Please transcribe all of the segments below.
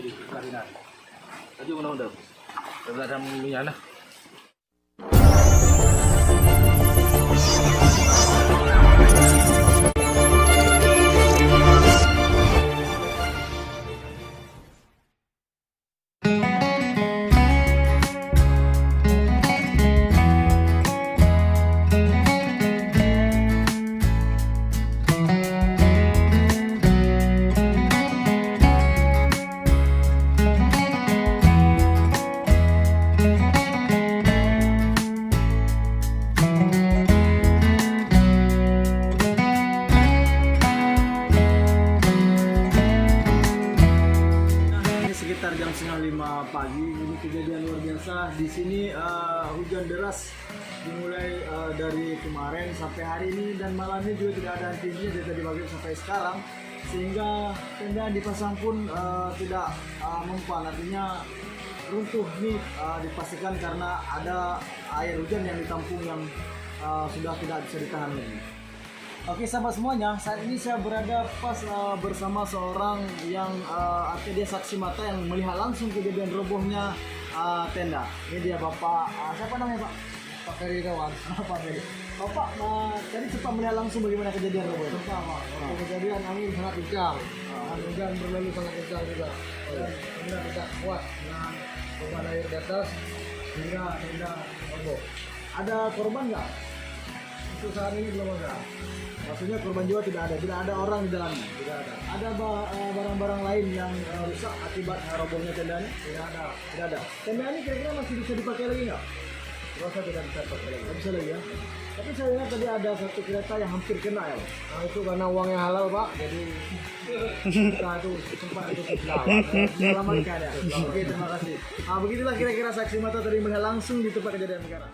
di Karinan. Tadi mana udah? Belakang minyak lah. Sekitar jam 4:30 pagi, ini kejadian luar biasa. Di sini hujan deras dimulai dari kemarin sampai hari ini, dan malamnya juga tidak ada hentinya dari tadi pagi sampai sekarang, sehingga tenda yang dipasang pun tidak mempan, artinya runtuh. Ini dipastikan karena ada air hujan yang ditampung yang sudah tidak bisa ditahan lagi. Oke sahabat semuanya, saat ini saya berada pas bersama seorang yang artinya dia saksi mata yang melihat langsung kejadian robohnya tenda. Ini dia Bapak, siapa namanya Pak? Pak Ferry Kawan. Pak Ferry. Bapak, tadi sempat melihat langsung bagaimana kejadian roboh itu? Pak, kejadian angin sangat kencang, hujan berlalu sangat kencang juga. Dan tenda tidak kuat dengan beban air di atas sehingga tenda roboh. Ada korban nggak? Untuk saat ini belum ada. Maksudnya korban jiwa tidak ada orang di dalamnya? Tidak ada. Ada barang-barang lain yang rusak akibat robohnya tenda ini? Tidak ada. Tidak ada. Tenda ini kira-kira masih bisa dipakai lagi nggak? Rasa tidak bisa pakai lagi. Nggak bisa lagi ya? Tapi saya lihat tadi ada satu kereta yang hampir kena ya. Nah, itu karena uangnya halal Pak, jadi kita itu sempat itu Selamatkan ya. Oke, terima kasih. Begitulah kira-kira saksi mata tadi melihat langsung di tempat kejadian perkara.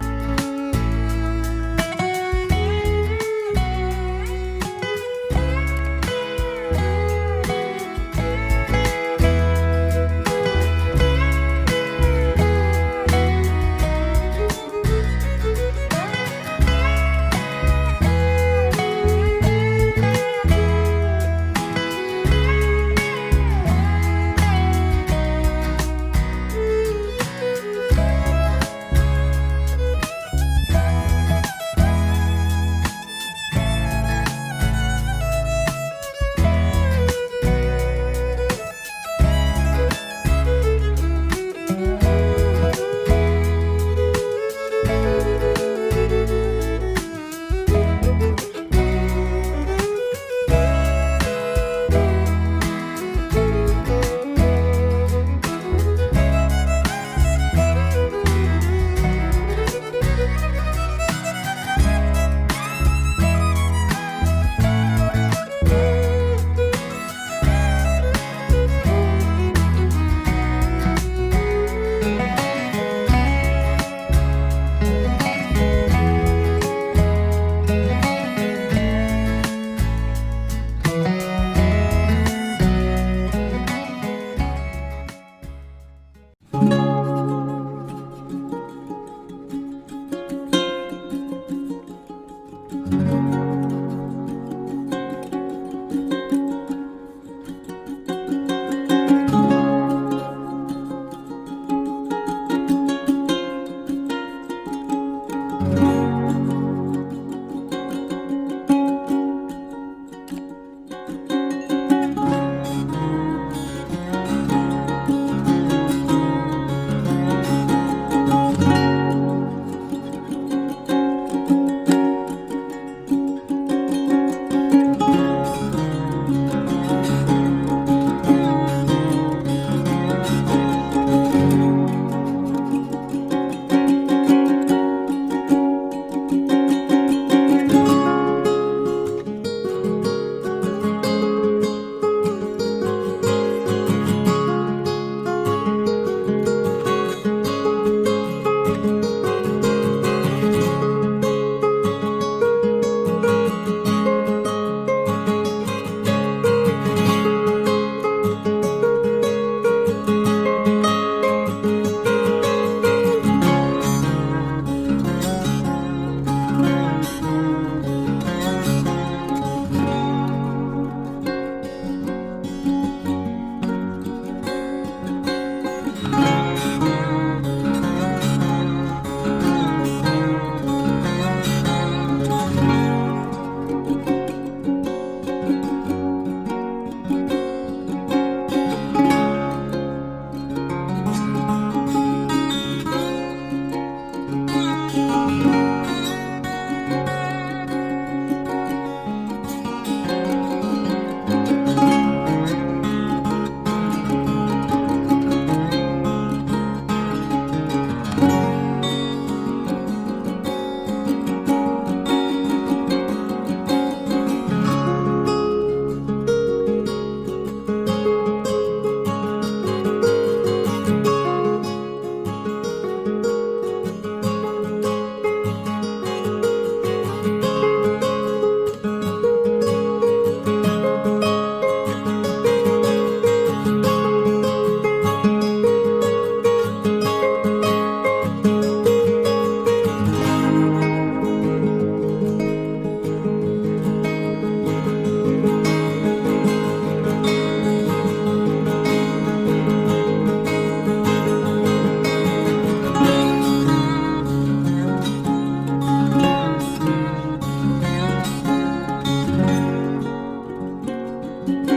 Oke.